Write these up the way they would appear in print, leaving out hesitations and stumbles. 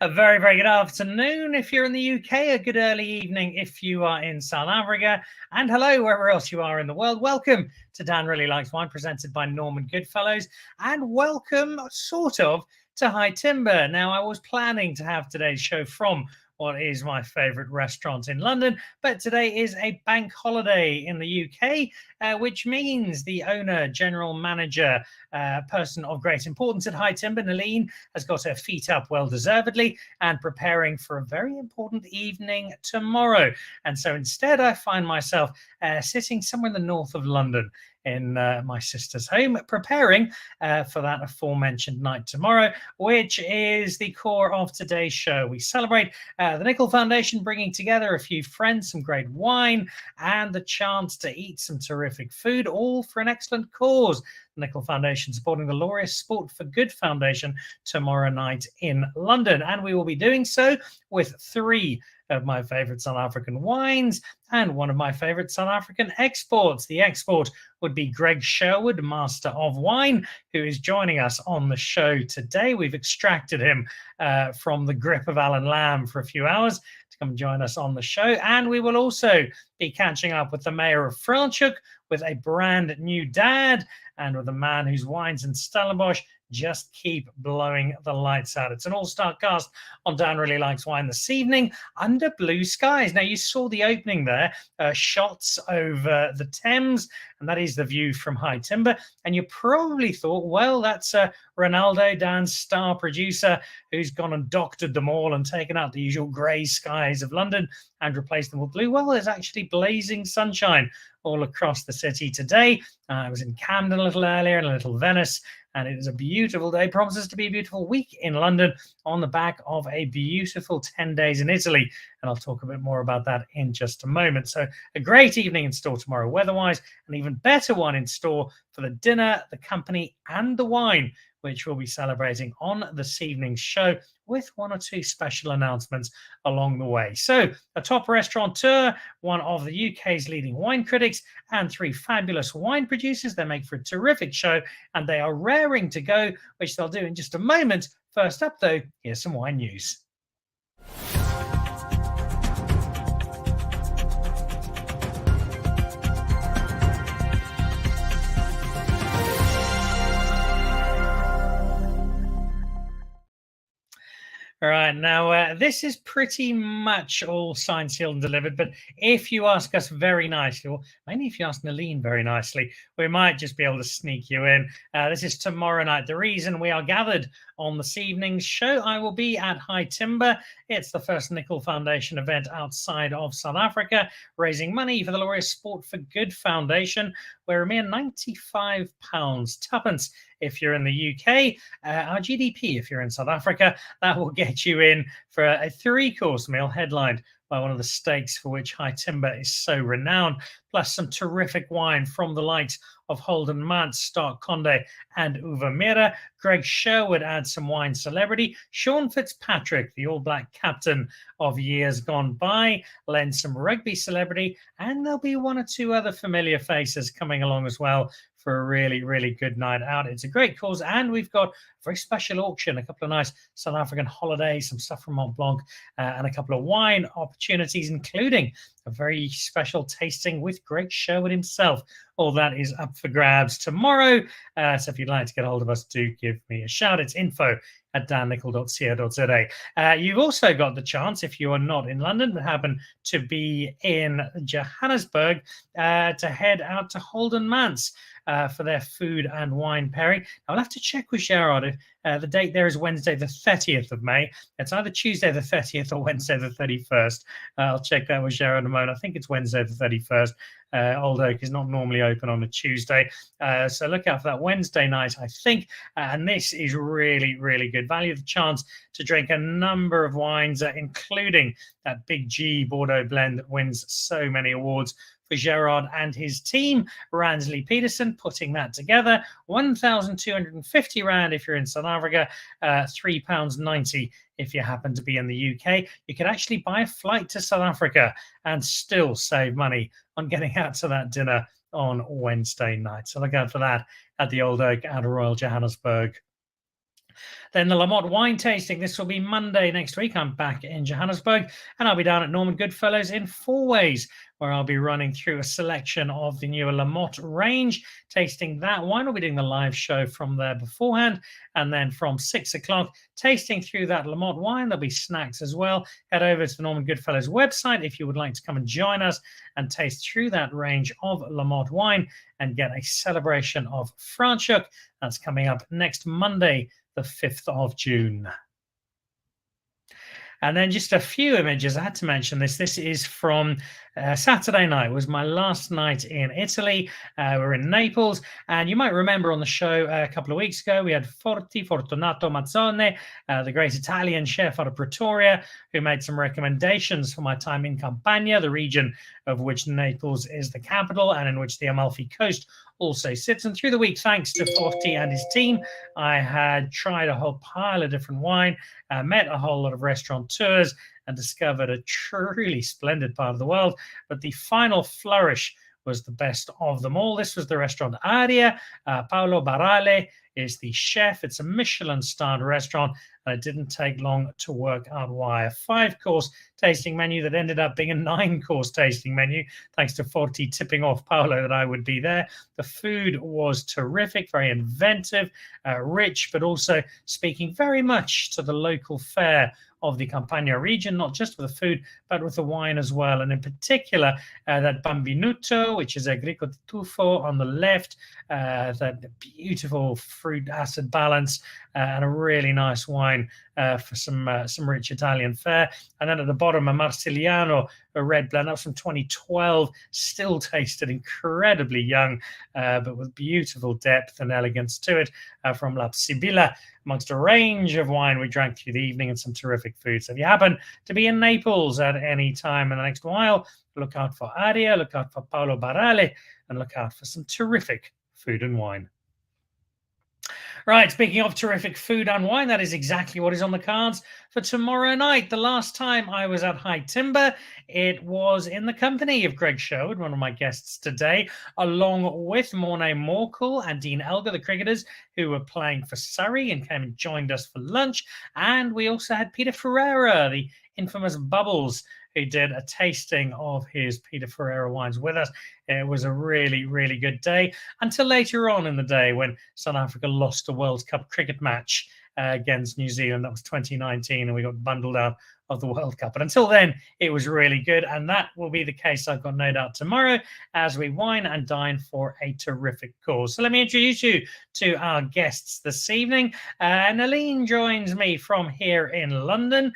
A very, very good afternoon if you're in the UK, a good early evening if you are in South Africa, and hello wherever else you are in the world. Welcome to Dan Really Likes Wine, presented by Norman Goodfellows, and welcome, sort of, to High Timber. Now, I was planning to have today's show from what is my favourite restaurant in London, but today is a bank holiday in the UK, which means the owner, general manager, person of great importance at High Timber, Neleen, has got her feet up well-deservedly and preparing for a very important evening tomorrow. And so instead, I find myself sitting somewhere in the north of London in my sister's home, preparing for that aforementioned night tomorrow, which is the core of today's show. We celebrate the Nickel Foundation bringing together a few friends, some great wine, and the chance to eat some terrific food, all for an excellent cause. The Nickel Foundation supporting the Laureus Sport for Good Foundation tomorrow night in London. And we will be doing so with three of my favorite South African wines and one of my favorite South African exports. The export would be Greg Sherwood, Master of Wine, who is joining us on the show today. We've extracted him from the grip of Alan Lamb for a few hours to come join us on the show. And we will also be catching up with the mayor of Franschhoek, with a brand new dad, and with a man whose wines in Stellenbosch just keep blowing the lights out. It's an all-star cast on Dan Really Likes Wine this evening under blue skies. Now, you saw the opening there, shots over the Thames, and that is the view from High Timber. And you probably thought, well, that's Ronaldo, Dan's star producer, who's gone and doctored them all and taken out the usual grey skies of London and replaced them with blue. Well, there's actually blazing sunshine all across the city today. I was in Camden a little earlier and a little Venice, and it is a beautiful day. Promises to be a beautiful week in London on the back of a beautiful 10 days in Italy. And I'll talk a bit more about that in just a moment. So a great evening in store tomorrow weather-wise, an even better one in store for the dinner, the company, and the wine, which we'll be celebrating on this evening's show with one or two special announcements along the way. So a top restaurateur, one of the UK's leading wine critics, and three fabulous wine producers. They make for a terrific show, and they are raring to go, which they'll do in just a moment. First up, though, here's some wine news. All right, now this is pretty much all signed, sealed, and delivered. But if you ask us very nicely, or mainly if you ask Neleen very nicely, we might just be able to sneak you in. This is tomorrow night. The reason we are gathered on this evening's show, I will be at High Timber. It's the first Nickel Foundation event outside of South Africa, raising money for the Laureus Sport for Good Foundation, where a mere £95 tuppence if you're in the UK, our GDP if you're in South Africa, that will get you in for a three-course meal headlined by one of the steaks for which High Timber is so renowned, plus some terrific wine from the likes of Holden, Manz, Stark-Condé, and Mira. Greg Sherwood adds some wine celebrity. Sean Fitzpatrick, the All Black captain of years gone by, lends some rugby celebrity, and there'll be one or two other familiar faces coming along as well for a really, really good night out. It's a great cause, and we've got a very special auction, a couple of nice South African holidays, some stuff from Mont Blanc, and a couple of wine opportunities, including a very special tasting with Greg Sherwood himself. All that is up for grabs tomorrow. So if you'd like to get hold of us, do give me a shout. It's info@dannickel.co.za. You've also got the chance, if you are not in London but happen to be in Johannesburg, to head out to Holden, Manz for their food and wine pairing. I'll have to check with Gerard if the date there is Wednesday the 30th of May. It's either Tuesday the 30th or Wednesday the 31st. I'll check that with Gerard in a moment. I think it's Wednesday the 31st. Old Oak is not normally open on a Tuesday. So look out for that Wednesday night, I think. And this is really, really good value. The chance to drink a number of wines, including that Big G Bordeaux blend that wins so many awards for Gerard and his team. Ransley Peterson putting that together. 1,250 Rand if you're in South Africa, £3.90 if you happen to be in the UK. You could actually buy a flight to South Africa and still save money on getting out to that dinner on Wednesday night. So look out for that at the Old Oak at Royal Johannesburg. Then the La Motte wine tasting. This will be Monday next week. I'm back in Johannesburg, and I'll be down at Norman Goodfellows in Fourways, where I'll be running through a selection of the newer La Motte range, tasting that wine. We'll be doing the live show from there beforehand, and then from 6 o'clock, tasting through that La Motte wine. There'll be snacks as well. Head over to the Norman Goodfellows website if you would like to come and join us and taste through that range of La Motte wine and get a celebration of Franschhoek. That's coming up next Monday, the 5th of June. And then just a few images. I had to mention this. This is from Saturday night. It was my last night in Italy. We're in Naples. And you might remember on the show a couple of weeks ago, we had Fortunato Mazzone, the great Italian chef out of Pretoria, who made some recommendations for my time in Campania, the region of which Naples is the capital and in which the Amalfi Coast also sits. And through the week, thanks to Forti and his team, I had tried a whole pile of different wine, met a whole lot of restaurateurs, and discovered a truly splendid part of the world. But the final flourish was the best of them all. This was the restaurant Aria. Paolo Barale is the chef. It's a Michelin-starred restaurant, and it didn't take long to work out why. A 5-course tasting menu that ended up being a 9-course tasting menu, thanks to Forti tipping off Paolo that I would be there. The food was terrific, very inventive, rich, but also speaking very much to the local fare of the Campania region, not just with the food, but with the wine as well. And in particular, that Bambinuto, which is a Greco di Tufo on the left, that beautiful fruit acid balance, and a really nice wine for some rich Italian fare. And then at the bottom, a Marsigliano, a red blend. That was from 2012, still tasted incredibly young, but with beautiful depth and elegance to it, from La Sibilla, amongst a range of wine we drank through the evening and some terrific food. So if you happen to be in Naples at any time in the next while, look out for Aria, look out for Paolo Barale, and look out for some terrific food and wine. Right, speaking of terrific food and wine, that is exactly what is on the cards for tomorrow night. The last time I was at High Timber, it was in the company of Greg Sherwood, one of my guests today, along with Mornay Morkel and Dean Elgar, the cricketers, who were playing for Surrey and came and joined us for lunch. And we also had Peter Ferreira, the infamous Bubbles, who did a tasting of his Peter Ferreira wines with us. It was a really, really good day until later on in the day when South Africa lost a World Cup cricket match against New Zealand. That was 2019, and we got bundled out of the World Cup. But until then, it was really good, and that will be the case, I've got no doubt, tomorrow as we wine and dine for a terrific cause. So let me introduce you to our guests this evening. Neleen joins me from here in London.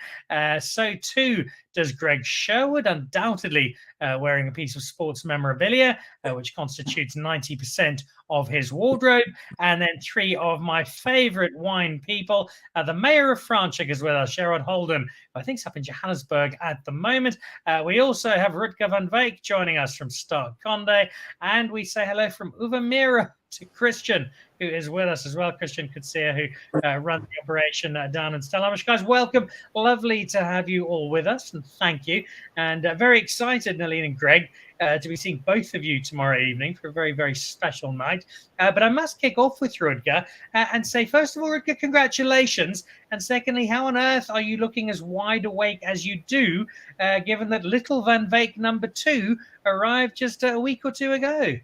So too does Greg Sherwood, undoubtedly wearing a piece of sports memorabilia, which constitutes 90% of his wardrobe. And then 3 of my favorite wine people. The mayor of Franschhoek is with us, Gerard Holden, who I think is up in Johannesburg at the moment. We also have Rutger van Wyk joining us from Stark-Condé. And we say hello from Mira to Christian, who is with us as well. Christian Kutsia, who runs the operation down in Stellenbosch. Guys, welcome. Lovely to have you all with us, and thank you. And very excited, Neleen and Greg, to be seeing both of you tomorrow evening for a very, very special night. But I must kick off with Rutger and say, first of all, Rutger, congratulations. And secondly, how on earth are you looking as wide awake as you do, given that little Van Wyk number 2 arrived just a week or 2 ago?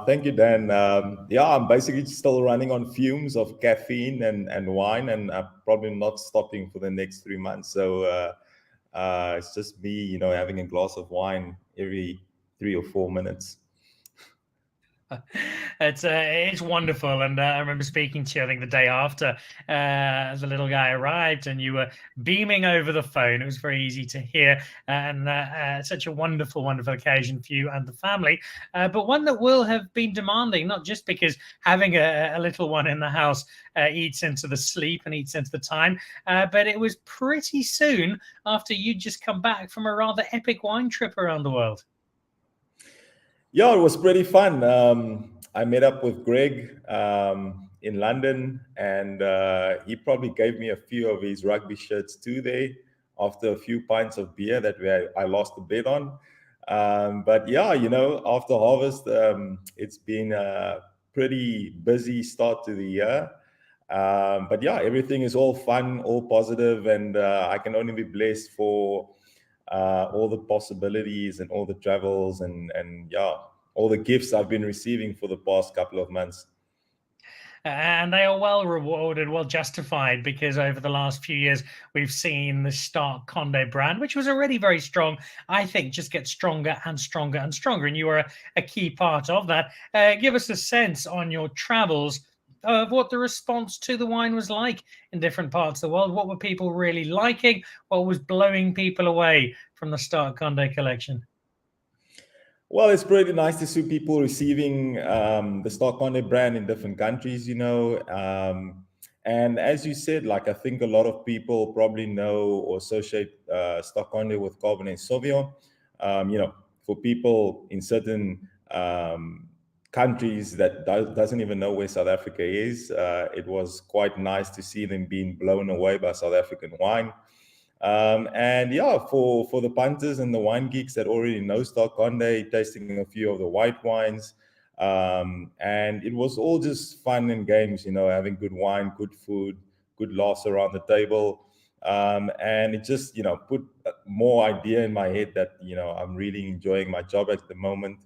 Thank you, Dan. Yeah, I'm basically still running on fumes of caffeine and wine, and I'm probably not stopping for the next 3 months. So it's just me, having a glass of wine every 3 or 4 minutes. It's wonderful, and I remember speaking to you, I think, the day after the little guy arrived, and you were beaming over the phone. It was very easy to hear, and such a wonderful, wonderful occasion for you and the family, but one that will have been demanding, not just because having a little one in the house eats into the sleep and eats into the time, but it was pretty soon after you'd just come back from a rather epic wine trip around the world. Yeah, it was pretty fun. I met up with Greg in London, and he probably gave me a few of his rugby shirts too there after a few pints of beer that I lost a bet on. But yeah, after harvest, it's been a pretty busy start to the year. But yeah, everything is all fun, all positive, and I can only be blessed for all the possibilities and all the travels and yeah, all the gifts I've been receiving for the past couple of months. And they are well rewarded, well justified, because over the last few years, we've seen the Stark-Condé brand, which was already very strong, I think just get stronger and stronger and stronger. And you are a key part of that. Give us a sense on your travels of what the response to the wine was like in different parts of the world. What were people really liking? What was blowing people away from the Stark-Condé collection? Well, it's pretty nice to see people receiving the Stark-Condé brand in different countries, you know. And as you said, like I think a lot of people probably know or associate Stark-Condé with Cabernet Sauvignon. You know, for people in certain countries that doesn't even know where South Africa is, it was quite nice to see them being blown away by South African wine. And yeah, for the punters and the wine geeks that already know Stark-Condé, tasting a few of the white wines. And it was all just fun and games, you know, having good wine, good food, good laughs around the table. And it just, you know, put more idea in my head that, you know, I'm really enjoying my job at the moment.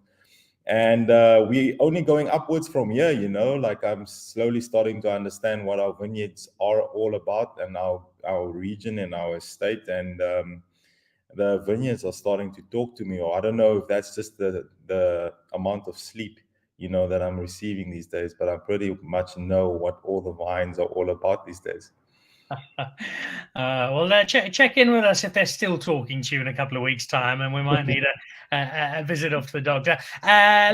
And we only going upwards from here, you know, like I'm slowly starting to understand what our vineyards are all about and our region and our estate. And the vineyards are starting to talk to me, or I don't know if that's just the amount of sleep, you know, that I'm receiving these days, but I pretty much know what all the vines are all about these days. Well, check in with us if they're still talking to you in a couple of weeks' time, and we might need a visit off to the doctor.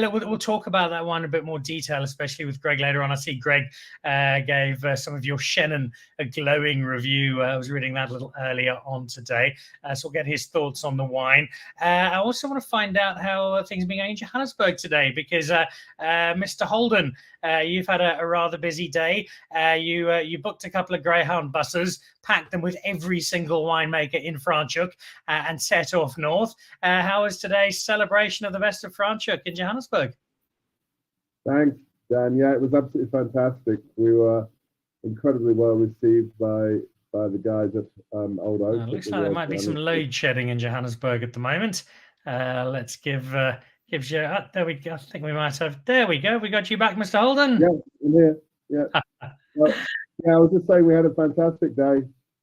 Look, we'll talk about that one in a bit more detail, especially with Greg later on. I see Greg gave some of your Chenin a glowing review. I was reading that a little earlier on today, so we'll get his thoughts on the wine. I also want to find out how things are being going in Johannesburg today, because Mr. Holden, you've had a rather busy day. You booked a couple of Greyhound buses, packed them with every single winemaker in Franschhoek, and set off north. How was today's celebration of the best of Franschhoek in Johannesburg? Thanks, Dan. Yeah, it was absolutely fantastic. We were incredibly well received by the guys at Old Oak. Looks like there might be some load shedding in Johannesburg at the moment. Let's give you. There we go. I think we might have. There we go. We got you back, Mr. Holden. Yeah, I'm here. Yeah. Yeah, I was just saying we had a fantastic day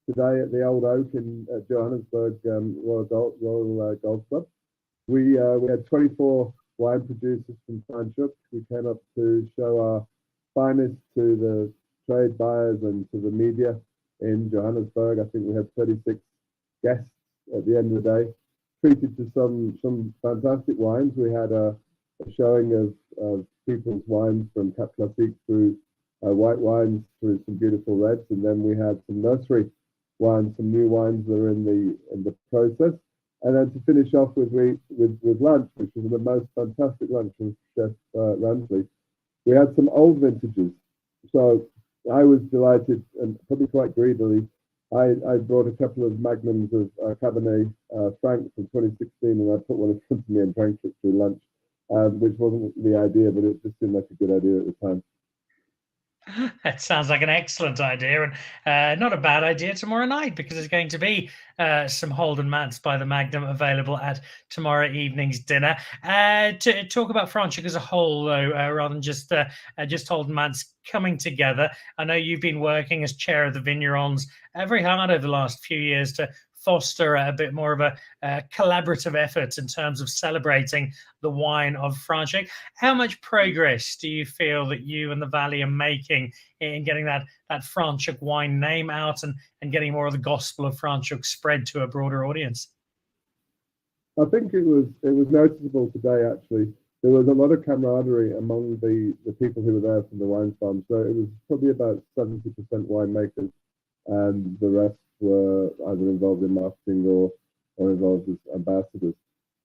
today at the Old Oak in Johannesburg Royal Golf Club. We had 24 wine producers from Franschhoek. We came up to show our finest to the trade buyers and to the media in Johannesburg. I think we had 36 guests at the end of the day, treated to some fantastic wines. We had a showing of people's wines from Cap Classique through white wines through some beautiful reds, and then we had some nursery wines, some new wines that are in the process, and then to finish off with lunch, which was the most fantastic lunch from Chef Ramsley. We had some old vintages, so I was delighted and probably quite greedily. I brought a couple of magnums of Cabernet Franc from 2016, and I put one in front of me and drank it through lunch, which wasn't the idea, but it just seemed like a good idea at the time. That sounds like an excellent idea, and not a bad idea tomorrow night, because there's going to be some Holden Manz by the Magnum available at tomorrow evening's dinner. To talk about Franschhoek as a whole, though, rather than just Holden Manz coming together. I know you've been working as chair of the Vignerons very hard over the last few years to foster a bit more of a collaborative effort in terms of celebrating the wine of Franschhoek. How much progress do you feel that you and the Valley are making in getting that Franschhoek wine name out and getting more of the gospel of Franschhoek spread to a broader audience? I think it was noticeable today, actually. There was a lot of camaraderie among the people who were there from the wine farm. So it was probably about 70% winemakers, and the rest were either involved in marketing or involved as ambassadors.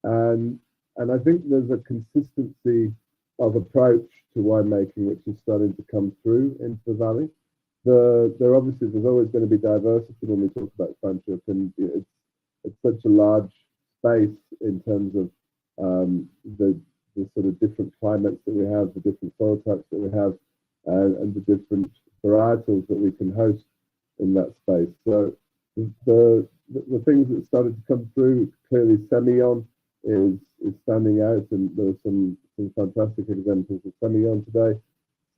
And I think there's a consistency of approach to winemaking which is starting to come through into the Valley. There's always going to be diversity when we talk about Franschhoek, and it's such a large space in terms of the sort of different climates that we have, the different soil types that we have. and the different varietals that we can host in that space. So the things that started to come through, clearly Semillon is standing out, and there are some fantastic examples of Semillon today.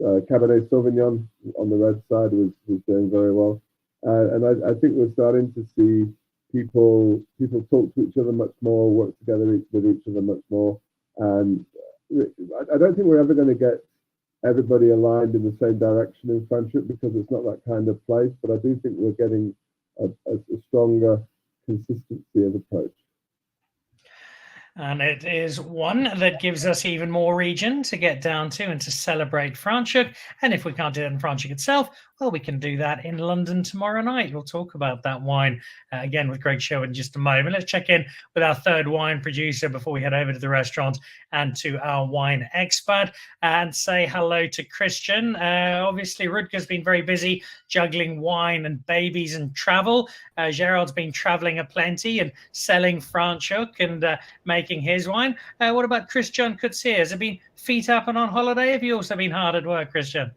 Cabernet Sauvignon on the red side was doing very well, and I think we're starting to see people talk to each other much more, work together with each other much more, and I don't think we're ever going to get everybody aligned in the same direction in friendship, because it's not that kind of place. But I do think we're getting a stronger consistency of approach. And it is one that gives us even more region to get down to and to celebrate Franschhoek. And if we can't do it in Franschhoek itself, well, we can do that in London tomorrow night. We'll talk about that wine again with Greg Sherwood in just a moment. Let's check in with our third wine producer before we head over to the restaurant and to our wine expert, and say hello to Christian. Obviously, Rutger's been very busy juggling wine and babies and travel. Gerard's been traveling aplenty and selling Franschhoek and making his wine. What about Christian Coetzee? Has it been feet up and on holiday? Have you also been hard at work, Christian?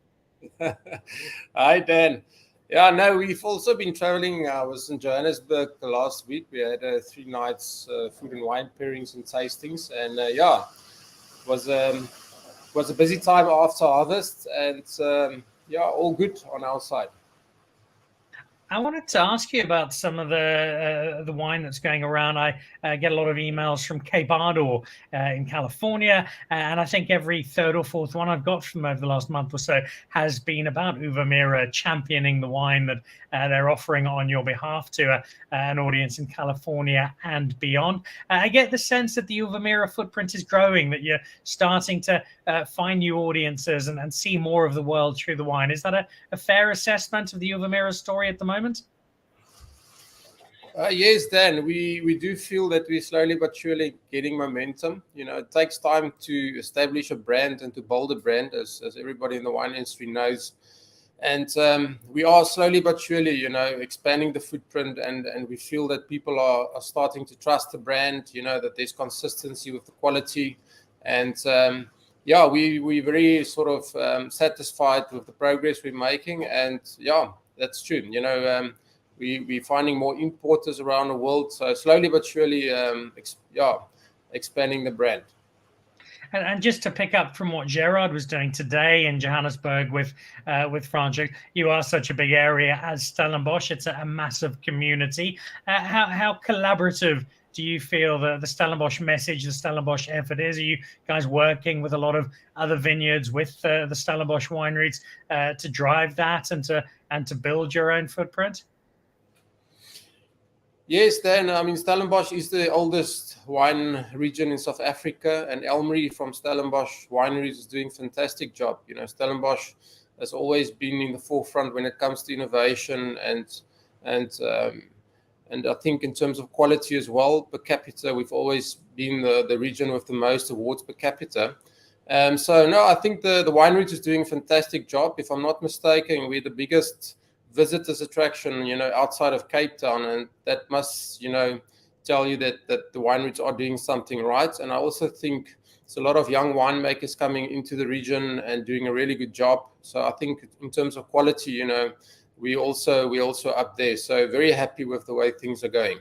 Hi, Dan. Yeah, no, we've also been traveling. I was in Johannesburg last week. We had 3 nights food and wine pairings and tastings, and yeah, it was a busy time after harvest, and yeah, all good on our side. I wanted to ask you about some of the wine that's going around. I get a lot of emails from Cape Ardor in California, and I think every third or fourth one I've got from over the last month or so has been about Uva Mira championing the wine that they're offering on your behalf to an audience in California and beyond. I get the sense that the Uva Mira footprint is growing, that you're starting to find new audiences and see more of the world through the wine. Is that a fair assessment of the Uva Mira story at the moment? Yes, Dan, we do feel that we're slowly but surely getting momentum. You know, it takes time to establish a brand and to build a brand, as everybody in the wine industry knows. And we are slowly but surely, you know, expanding the footprint, and we feel that people are starting to trust the brand, you know, that there's consistency with the quality. And yeah, we're very sort of satisfied with the progress we're making. And yeah, that's true. You know, we're finding more importers around the world. So slowly but surely, expanding the brand. And just to pick up from what Gerard was doing today in Johannesburg with Franschhoek, you are such a big area as Stellenbosch. It's a massive community. How collaborative do you feel the Stellenbosch message, the Stellenbosch effort is? Are you guys working with a lot of other vineyards with the Stellenbosch wineries to drive that and to build your own footprint? Yes, Dan. I mean, Stellenbosch is the oldest wine region in South Africa, and Elmery from Stellenbosch Wineries is doing a fantastic job. You know, Stellenbosch has always been in the forefront when it comes to innovation, and I think in terms of quality as well, per capita, we've always been the region with the most awards per capita. So no, I think the wineries is doing a fantastic job. If I'm not mistaken, we're the biggest visitors attraction, you know, outside of Cape Town, and that must, you know, tell you that the wineries are doing something right. And I also think there's a lot of young winemakers coming into the region and doing a really good job. So I think in terms of quality, you know, we also up there. So very happy with the way things are going.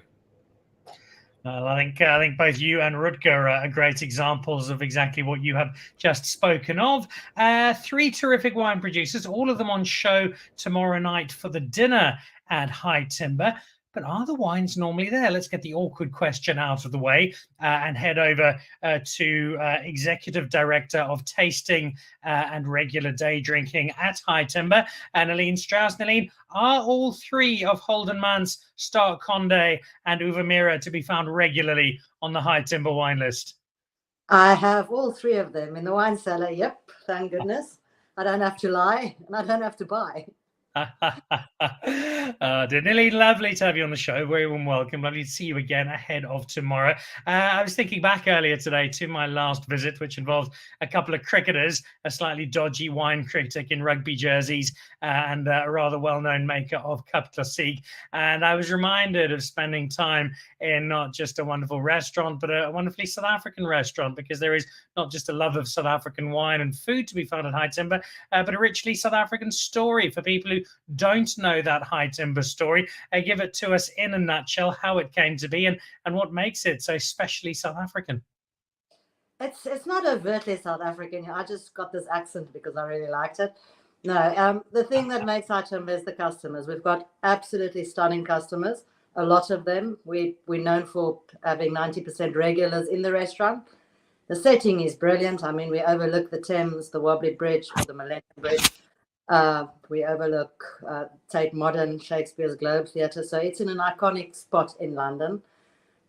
Well, I think both you and Rutger are great examples of exactly what you have just spoken of. 3 terrific wine producers, all of them on show tomorrow night for the dinner at High Timber. But are the wines normally there? Let's get the awkward question out of the way and head over to Executive Director of Tasting and Regular Day Drinking at High Timber, Neleen Strauss. Neleen, are all 3 of Holden, Manz, Stark-Condé and Uva Mira to be found regularly on the High Timber wine list? I have all 3 of them in the wine cellar. Yep, thank goodness. I don't have to lie and I don't have to buy. Dear Neleen, lovely to have you on the show. Very warm welcome. Lovely to see you again ahead of tomorrow. I was thinking back earlier today to my last visit, which involved a couple of cricketers, a slightly dodgy wine critic in rugby jerseys, and a rather well-known maker of cup classique. And I was reminded of spending time in not just a wonderful restaurant, but a wonderfully South African restaurant, because there is not just a love of South African wine and food to be found at High Timber, but a richly South African story for people who don't know that High Timber story. Give it to us in a nutshell, how it came to be and what makes it so specially South African. It's not overtly South African. I just got this accent because I really liked it. No, the thing that makes High Timber is the customers. We've got absolutely stunning customers, a lot of them. We're known for having 90% regulars in the restaurant. The setting is brilliant. I mean, we overlook the Thames, the Wobbly Bridge, or the Millennium Bridge. We overlook Tate Modern, Shakespeare's Globe Theatre. So it's in an iconic spot in London.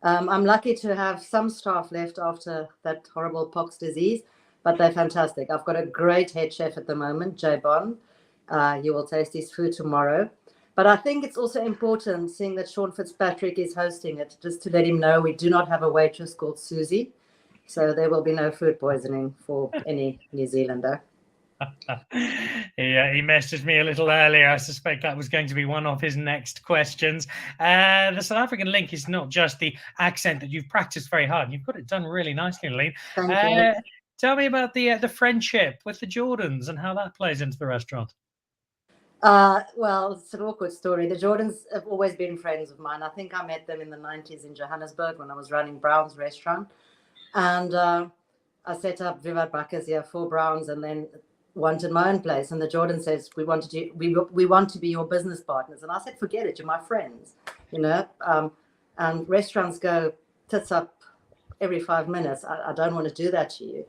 I'm lucky to have some staff left after that horrible pox disease, but they're fantastic. I've got a great head chef at the moment, Jay Bond. You will taste his food tomorrow. But I think it's also important, seeing that Sean Fitzpatrick is hosting it, just to let him know we do not have a waitress called Susie. So there will be no food poisoning for any New Zealander. Yeah, he messaged me a little earlier. I suspect that was going to be one of his next questions. The South African link is not just the accent that you've practiced very hard. You've got it done really nicely, Neleen. Thank you. Tell me about the friendship with the Jordans and how that plays into the restaurant. Well, it's an awkward story. The Jordans have always been friends of mine. I think I met them in the 90s in Johannesburg when I was running Brown's restaurant. And I set up Vivat Bakkers here for Brown's and then wanted my own place. And the Jordan says, we want to be your business partners. And I said, forget it, you're my friends, you know. And restaurants go tits up every 5 minutes. I don't want to do that to you.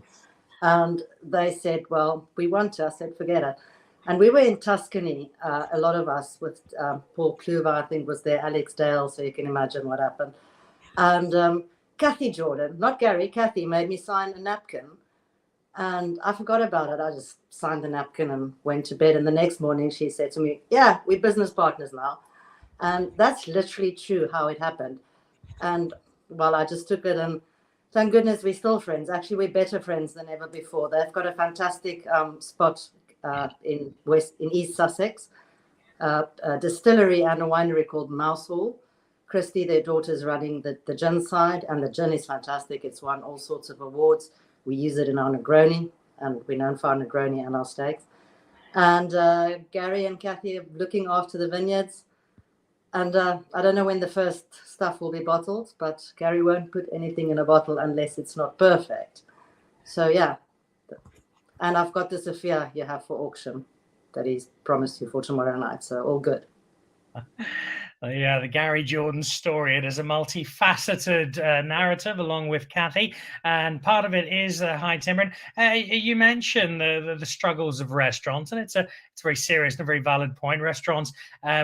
And they said, well, we want to. I said, forget it. And we were in Tuscany, a lot of us, with Paul Kluwer, I think, was there, Alex Dale, so you can imagine what happened. And Kathy Jordan, not Gary, Kathy made me sign a napkin. And I forgot about it. I just signed the napkin and went to bed. And the next morning she said to me, yeah, we're business partners now. And that's literally true how it happened. And, well, I just took it, and thank goodness we're still friends. Actually, we're better friends than ever before. They've got a fantastic spot in East Sussex, a distillery and a winery called Mouse Hall. Christy, their daughter's running the gin side, and the gin is fantastic. It's won all sorts of awards. We use it in our Negroni, and we're known for our Negroni and our steaks. And Gary and Kathy are looking after the vineyards. And I don't know when the first stuff will be bottled, but Gary won't put anything in a bottle unless it's not perfect. So, yeah. And I've got the Sophia you have for auction that he's promised you for tomorrow night. So all good. Yeah, the Gary Jordan story. It is a multifaceted narrative along with Kathy, and part of it is High Timber. You mentioned the struggles of restaurants, and it's a very serious and a very valid point. Restaurants,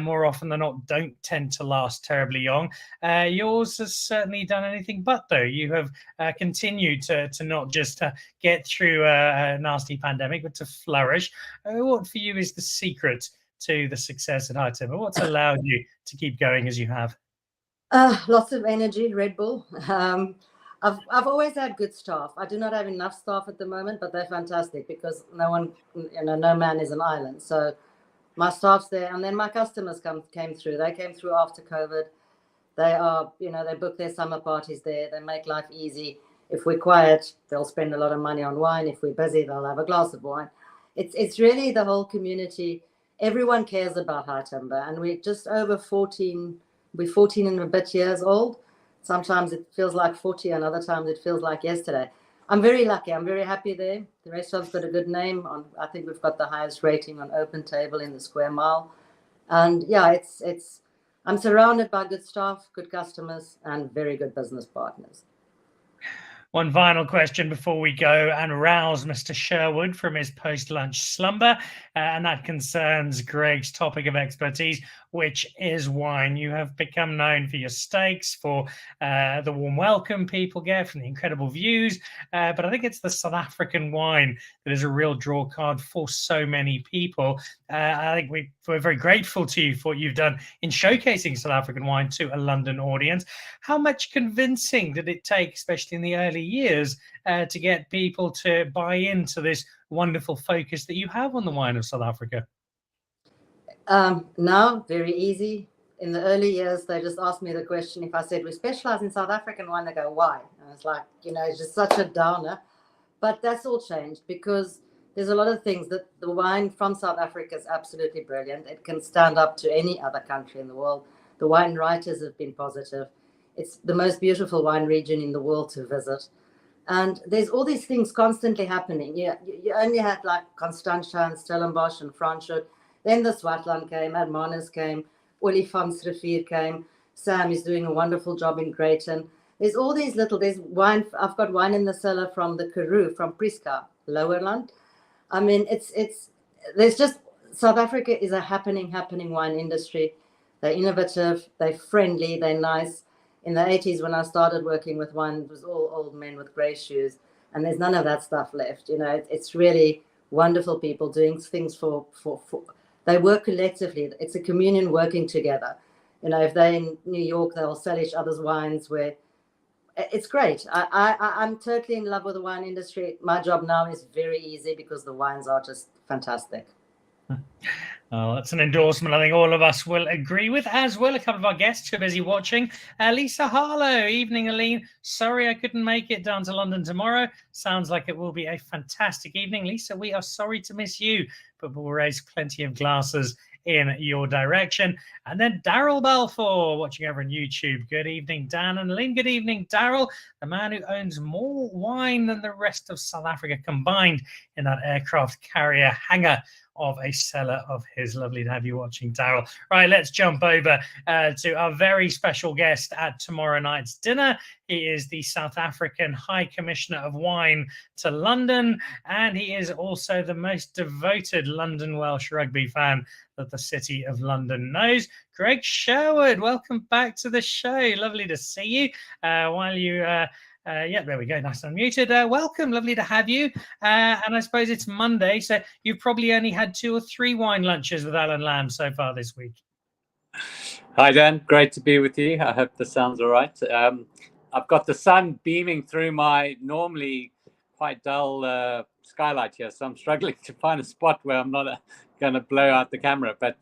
more often than not, don't tend to last terribly long. Yours has certainly done anything but, though. You have continued to not just get through a nasty pandemic, but to flourish. What for you is the secret to the success at High Timber? What's allowed you to keep going as you have? Lots of energy, Red Bull. I've always had good staff. I do not have enough staff at the moment, but they're fantastic because no man is an island. So my staff's there, and then my customers came through. They came through after COVID. They are, they book their summer parties there. They make life easy. If we're quiet, they'll spend a lot of money on wine. If we're busy, they'll have a glass of wine. It's really the whole community. Everyone cares about High Timber, and we're just over 14. We're 14 and a bit years old. Sometimes it feels like 40, and other times it feels like yesterday. I'm very lucky. I'm very happy there. The restaurant's got a good name. I think we've got the highest rating on Open Table in the square mile. And yeah, I'm surrounded by good staff, good customers, and very good business partners. One final question before we go and rouse Mr. Sherwood from his post-lunch slumber, and that concerns Greg's topic of expertise, which is wine. You have become known for your steaks, for the warm welcome people get from the incredible views, but I think it's the South African wine that is a real draw card for so many people. I think we're very grateful to you for what you've done in showcasing South African wine to a London audience. How much convincing did it take, especially in the early years, to get people to buy into this wonderful focus that you have on the wine of South Africa? Now, very easy. In the early years, they just asked me the question. If I said, we specialize in South African wine, they go, why? And it's like, it's just such a downer. But that's all changed because there's a lot of things that the wine from South Africa is absolutely brilliant. It can stand up to any other country in the world. The wine writers have been positive. It's the most beautiful wine region in the world to visit. And there's all these things constantly happening. You only had like Constantia and Stellenbosch and Franschhoek. Then the Swartland came, Hermanus came, Olifantsrivier came. Sam is doing a wonderful job in Greyton. There's all these there's wine. I've got wine in the cellar from the Karoo, from Priska, Lowerland. I mean, there's just, South Africa is a happening wine industry. They're innovative, they're friendly, they're nice. In the 80s, when I started working with wine, it was all old men with grey shoes, and there's none of that stuff left. It's really wonderful people doing things for they work collectively. It's a communion working together. If they're in New York, they'll sell each other's wines. Where it's great. I'm totally in love with the wine industry. My job now is very easy because the wines are just fantastic. Oh, that's an endorsement I think all of us will agree with, as well a couple of our guests who are busy watching. Lisa Harlow, evening, Neleen. Sorry I couldn't make it down to London tomorrow. Sounds like it will be a fantastic evening. Lisa, we are sorry to miss you, but we'll raise plenty of glasses in your direction. And then Daryl Balfour, watching over on YouTube. Good evening, Dan and Neleen. Good evening, Daryl, the man who owns more wine than the rest of South Africa combined in that aircraft carrier hangar of a cellar of his. Lovely to have you watching, Daryl. Right, let's jump over to our very special guest at tomorrow night's dinner. He is the South African High Commissioner of Wine to London, and he is also the most devoted London Welsh rugby fan that the city of London knows. Greg Sherwood, welcome back to the show. Lovely to see you. Yeah, there we go. Nice and unmuted. Welcome. Lovely to have you. And I suppose it's Monday, so you've probably only had 2 or 3 wine lunches with Alan Lamb so far this week. Hi, Dan. Great to be with you. I hope the sound's all right. I've got the sun beaming through my normally quite dull skylight here, so I'm struggling to find a spot where I'm not going to blow out the camera. But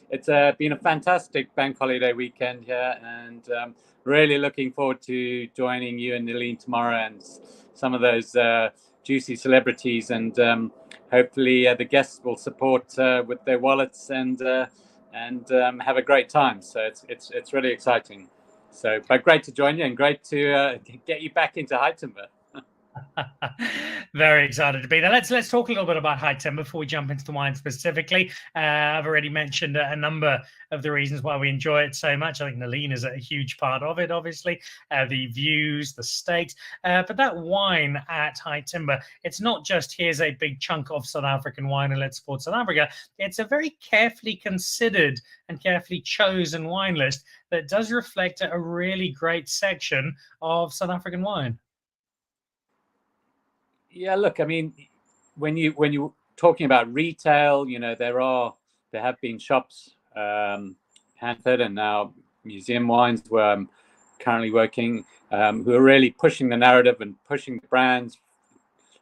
it's been a fantastic bank holiday weekend here, and really looking forward to joining you and Neleen tomorrow and some of those juicy celebrities, and hopefully the guests will support with their wallets and have a great time. So it's really exciting. So, but great to join you and great to get you back into high timber. Very excited to be there. Let's talk a little bit about high timber before we jump into the wine specifically. I've already mentioned a number of the reasons why we enjoy it so much. I think Neleen is a huge part of it, obviously. The views, the steaks, but that wine at high timber, it's not just here's a big chunk of South African wine and let's support South Africa. It's a very carefully considered and carefully chosen wine list that does reflect a really great section of South African wine. Yeah, look, I mean, when you're talking about retail, there have been shops, Hanford and now Museum Wines, where I'm currently working, who are really pushing the narrative and pushing the brands,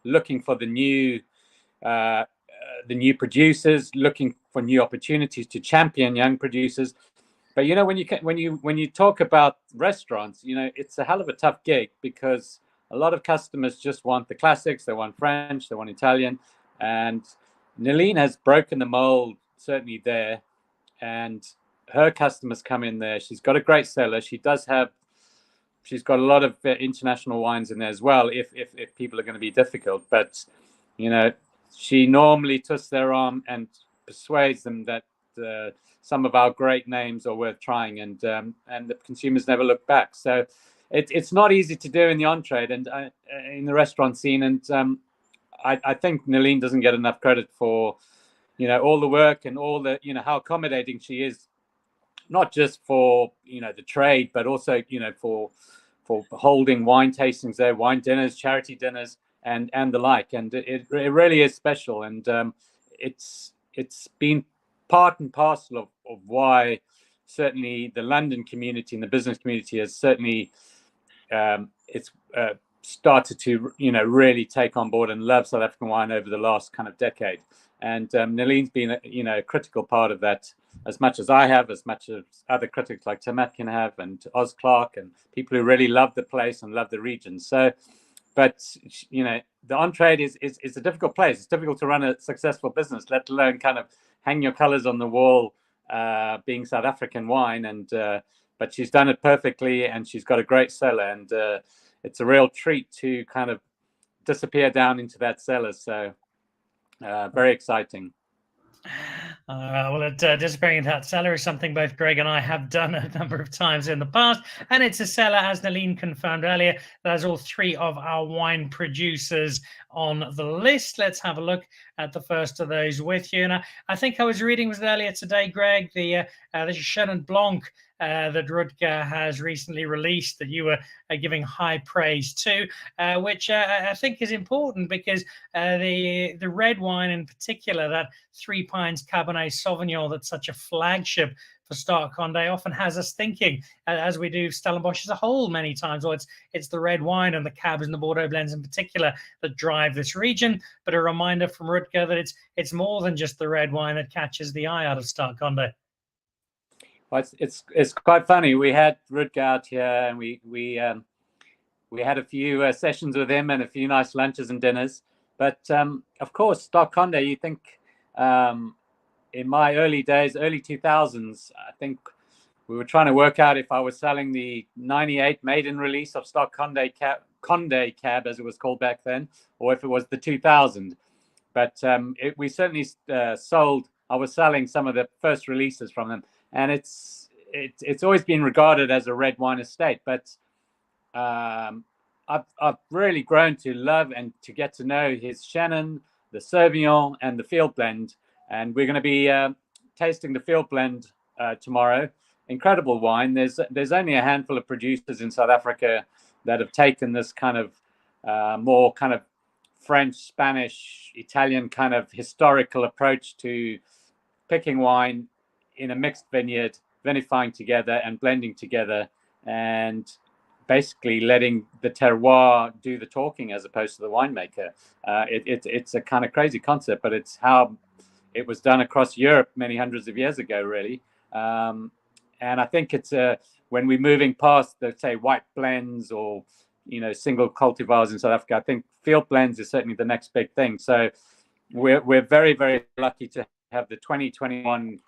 looking for the new producers, looking for new opportunities to champion young producers. But when you talk about restaurants, it's a hell of a tough gig because a lot of customers just want the classics. They want French, they want Italian. And Neleen has broken the mold, certainly there. And her customers come in there. She's got a great cellar. She's got a lot of international wines in there as well, if people are going to be difficult. But, she normally twists their arm and persuades them that some of our great names are worth trying. And the consumers never look back. So it's not easy to do in the on-trade and in the restaurant scene. And I think Neleen doesn't get enough credit for, all the work and all the, how accommodating she is, not just for, the trade, but also, for holding wine tastings there, wine dinners, charity dinners, and the like. And it really is special. And it's been part and parcel of why certainly the London community and the business community has certainly started to really take on board and love South African wine over the last kind of decade. And Neleen's been a critical part of that, as much as I have, as much as other critics like Tim Atkin have, and Oz Clark, and people who really love the place and love the region. So, but the on-trade is a difficult place. It's difficult to run a successful business, let alone kind of hang your colours on the wall, being South African wine. And but she's done it perfectly, and she's got a great cellar, and it's a real treat to kind of disappear down into that cellar. So very exciting. Well, disappearing into that cellar is something both Greg and I have done a number of times in the past, and it's a cellar, as Neleen confirmed earlier, that has all three of our wine producers on the list. Let's have a look at the first of those with you. And I think I was reading earlier today, Greg, the Chenin Blanc that Rutger has recently released, that you were giving high praise to, which I think is important, because the red wine in particular, that Three Pines Cabernet Sauvignon, that's such a flagship for Stark-Condé, often has us thinking, as we do Stellenbosch as a whole many times, well, it's the red wine and the Cabs and the Bordeaux blends in particular that drive this region. But a reminder from Rutger that it's more than just the red wine that catches the eye out of Stark-Condé. Well, it's quite funny. We had Rutger out here, and we had a few sessions with him and a few nice lunches and dinners. But of course, Stark-Condé, you think, in my early days, early 2000s, I think we were trying to work out if I was selling the 98 maiden release of Stark-Condé Cab, as it was called back then, or if it was the 2000. But we certainly sold. I was selling some of the first releases from them, and it's always been regarded as a red wine estate. But I've really grown to love and to get to know his Chenin, the Sauvignon, and the Field Blend. And we're going to be tasting the Field Blend tomorrow. Incredible wine. There's only a handful of producers in South Africa that have taken this kind of more kind of French, Spanish, Italian kind of historical approach to picking wine in a mixed vineyard, vinifying together and blending together, and basically letting the terroir do the talking as opposed to the winemaker. It's a kind of crazy concept, but it's how it was done across Europe many hundreds of years ago, really. And I think it's when we're moving past the, say, white blends or single cultivars in South Africa, I think field blends is certainly the next big thing. So we're very, very lucky to have the 2021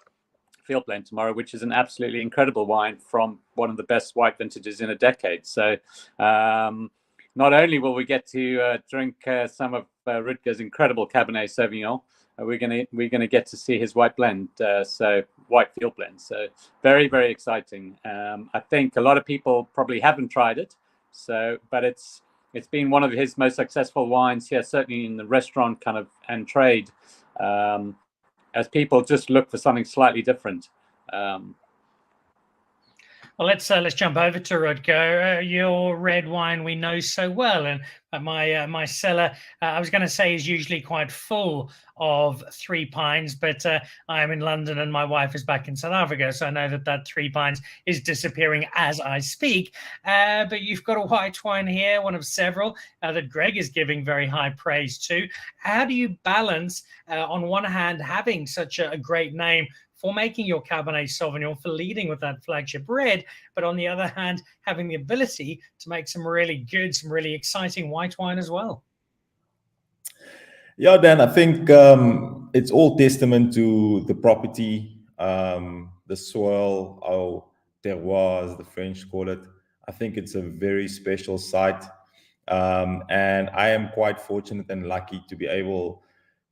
Field Blend tomorrow, which is an absolutely incredible wine from one of the best white vintages in a decade. So not only will we get to drink some of Rutger's incredible Cabernet Sauvignon, we're gonna get to see his white blend, so white Field Blend. So very, very exciting. I think a lot of people probably haven't tried it, but it's been one of his most successful wines here, certainly in the restaurant kind of and trade, as people just look for something slightly different. Well, let's jump over to Rutger. Your red wine we know so well, and my cellar, I was going to say, is usually quite full of Three Pines, but I am in London and my wife is back in South Africa, so I know that Three Pines is disappearing as I speak. But you've got a white wine here, one of several that Greg is giving very high praise to. How do you balance, on one hand, having such a great name for making your Cabernet Sauvignon, for leading with that flagship red, but on the other hand, having the ability to make some really good, some really exciting white wine as well? Yeah, Dan, I think it's all testament to the property, the soil, our terroir, as the French call it. I think it's a very special site. And I am quite fortunate and lucky to be able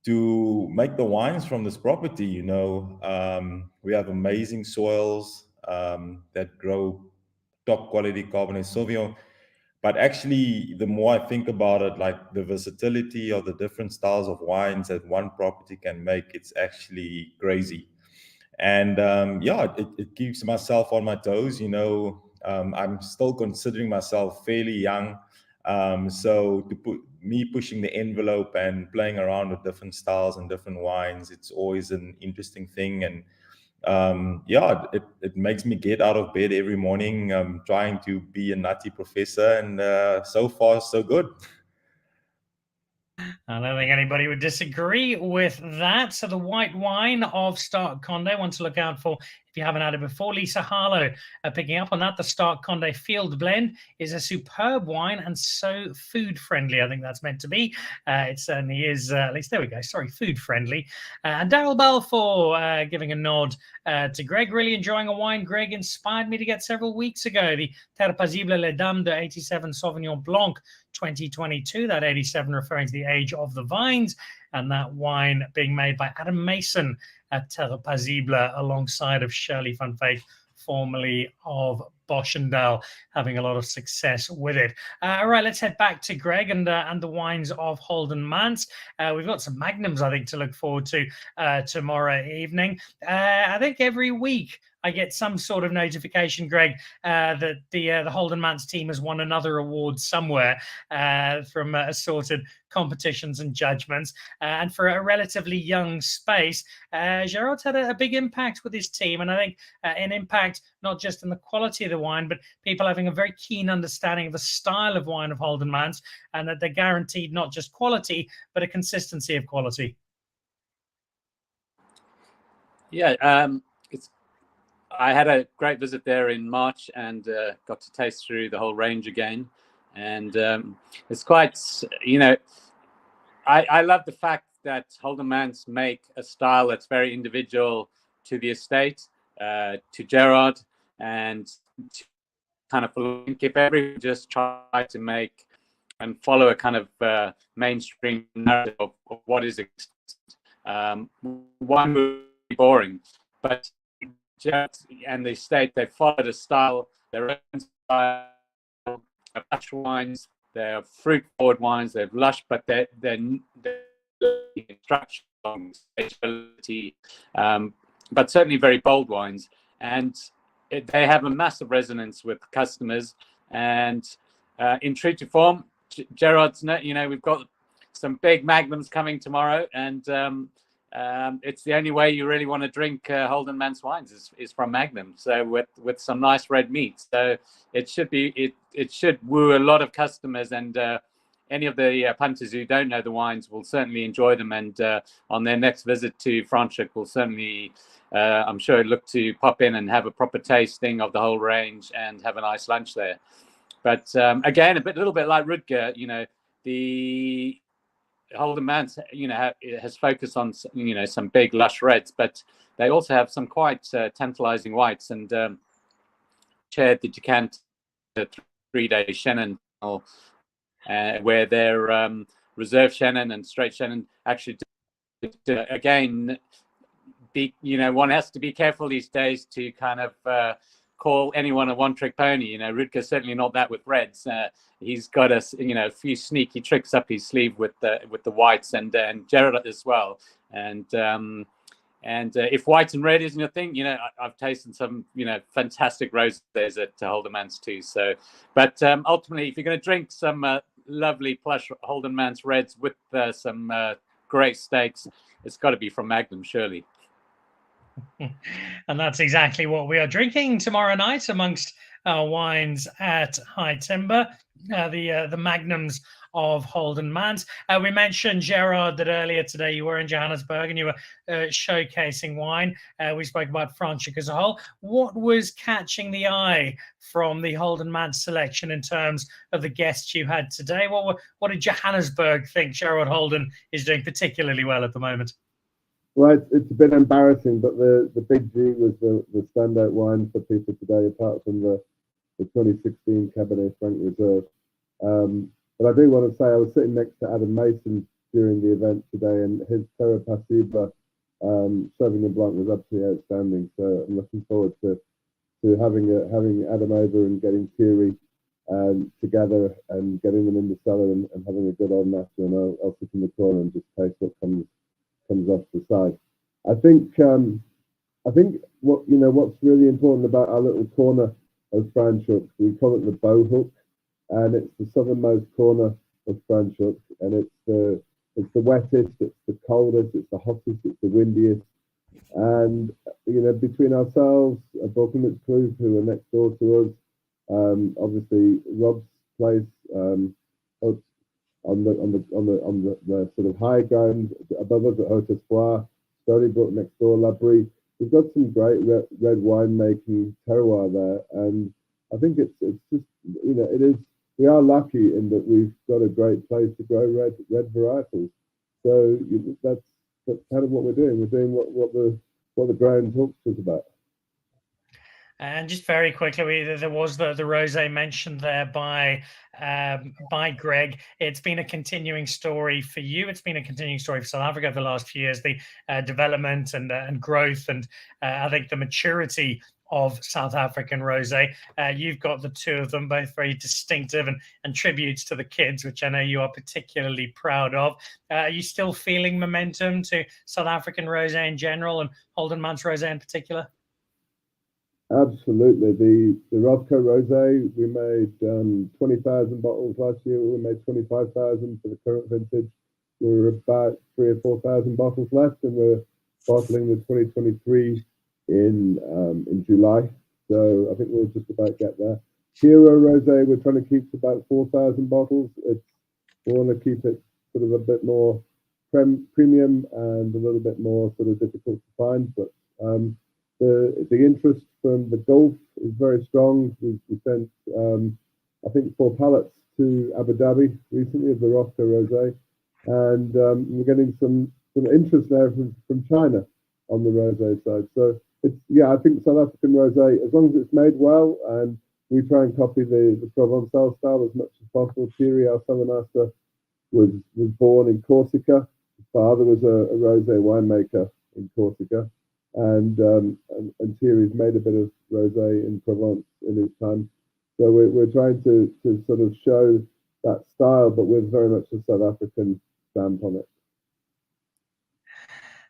to make the wines from this property. We have amazing soils that grow top quality Cabernet Sauvignon. But actually, the more I think about it, like the versatility of the different styles of wines that one property can make, it's actually crazy. And yeah, it keeps myself on my toes. You know, I'm still considering myself fairly young. So to put me pushing the envelope and playing around with different styles and different wines, it's always an interesting thing. And yeah, it makes me get out of bed every morning, trying to be a nutty professor. And so far, so good. I don't think anybody would disagree with that. So the white wine of Stark-Condé, one to look out for if you haven't had it before. Lisa Harlow picking up on that. The Stark-Condé Field Blend is a superb wine and so food friendly. I think that's meant to be. It certainly is. At least there we go. Sorry, food friendly. And Daryl Balfour giving a nod to Greg. Really enjoying a wine Greg inspired me to get several weeks ago. The Terre Paisible Les Dames de 87 Sauvignon Blanc 2022. That 87 referring to the age of the vines, and that wine being made by Adam Mason at Terre Paisible alongside of Shirley Van Veek, formerly of Boschendal, having a lot of success with it. All right, let's head back to Greg and the wines of Holden Manz. We've got some magnums, I think, to look forward to tomorrow evening. I think every week I get some sort of notification, Greg, that the Holden Manz team has won another award somewhere from assorted competitions and judgments. And for a relatively young space, Gerard's had a big impact with his team. And I think an impact not just in the quality of the wine, but people having a very keen understanding of the style of wine of Holden Manz, and that they're guaranteed not just quality, but a consistency of quality. Yeah, I had a great visit there in March and got to taste through the whole range again. And it's quite, you know, I love the fact that Holden Manz make a style that's very individual to the estate, to Gerard, and to kind of if everyone just try to make and follow a kind of mainstream narrative of what is one would be boring, but Gerard and the estate, they followed a style, their own style, lush wines, they're fruit forward wines, they're lush, but they're structure, but certainly very bold wines, and they have a massive resonance with customers. And in true to form, Gerard's, you know, we've got some big magnums coming tomorrow, and it's the only way you really want to drink Holden Manz wines is from Magnum. So with some nice red meat. So it should be it should woo a lot of customers, and any of the punters who don't know the wines will certainly enjoy them. And on their next visit to Franschhoek, will certainly, I'm sure, look to pop in and have a proper tasting of the whole range and have a nice lunch there. But again, a little bit like Rutger, you know, the Holden Manz, you know, has focused on, you know, some big lush reds, but they also have some quite tantalizing whites, and chaired the decanter 3-day Chenin, where their reserve Chenin and straight Chenin actually again, you know, one has to be careful these days to kind of call anyone a one-trick pony. You know, Rutger's certainly not that with reds. He's got a few sneaky tricks up his sleeve with the whites, and Gerard as well. And if white and red isn't your thing, you know, I've tasted some, you know, fantastic rosés at Holden Manz too. So, but ultimately, if you're going to drink some lovely plush Holden Manz reds with some great steaks, it's got to be from Magnum, surely. And that's exactly what we are drinking tomorrow night amongst our wines at High Timber, the magnums of Holden Manz. We mentioned, Gerard, that earlier today you were in Johannesburg and you were showcasing wine. We spoke about Franschhoek as a whole. What was catching the eye from the Holden Manz selection in terms of the guests you had today? What did Johannesburg think Gerard Holden is doing particularly well at the moment? Well, it's a bit embarrassing, but the Big G was the standout wine for people today, apart from the 2016 Cabernet Franc Reserve. But I do want to say I was sitting next to Adam Mason during the event today, and his Terre Paisible Sauvignon Blanc was absolutely outstanding. So I'm looking forward to to having Adam over and getting Thierry together and getting them in the cellar and having a good old natter, and I'll sit in the corner and just taste what comes off the side. I think what's really important about our little corner of Franschhoek, we call it the bow hook, and it's the southernmost corner of Franschhoek, and it's the wettest, it's the coldest, it's the hottest, it's the windiest. And between ourselves, Bochum Kloof, who are next door to us, obviously Rob's place on the sort of high ground above us at Haute Espoir, Stonybrook next door, Labrie. We've got some great red wine making terroir there, and I think it's just it is. We are lucky in that we've got a great place to grow red varietals. So that's kind of what we're doing. We're doing what the ground talks to us about. And just very quickly, there was the rosé mentioned there by Greg. It's been a continuing story for you. It's been a continuing story for South Africa over the last few years. The development and growth, and I think the maturity of South African rosé. You've got the two of them, both very distinctive and tributes to the kids, which I know you are particularly proud of. Are you still feeling momentum to South African rosé in general and Holden Manz rosé in particular? Absolutely. The Roscoe Rosé, we made 20,000 bottles last year. We made 25,000 for the current vintage. We're about 3,000 or 4,000 bottles left, and we're bottling the 2023 in July. So I think we'll just about get there. Hero Rosé, we're trying to keep to about 4,000 bottles. We want to keep it sort of a bit more premium and a little bit more sort of difficult to find, but the interest from the Gulf is very strong. We sent, I think, 4 pallets to Abu Dhabi recently of the Roscoe Rosé, and we're getting some interest there from China on the rosé side. So I think South African rosé, as long as it's made well, and we try and copy the Provençal style as much as possible. Thierry, our cellar master, was born in Corsica. His father was a rosé winemaker in Corsica. And Thierry's made a bit of rosé in Provence in his time. So we're trying to sort of show that style, but with very much a South African stamp on it.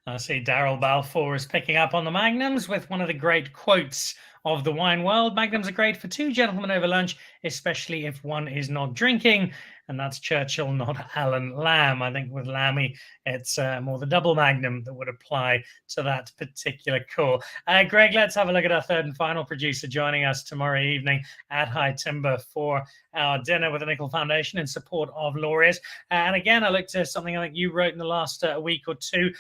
I see Daryl Balfour is picking up on the Magnums with one of the great quotes of the wine world. Magnums are great for 2 gentlemen over lunch, especially if one is not drinking. And that's Churchill, not Alan Lamb. I think with Lammy, it's more the double Magnum that would apply to that particular call. Greg, let's have a look at our third and final producer joining us tomorrow evening at High Timber for our dinner with the Nickel Foundation in support of Laureate. And again, I looked at something I think you wrote in the last week or two.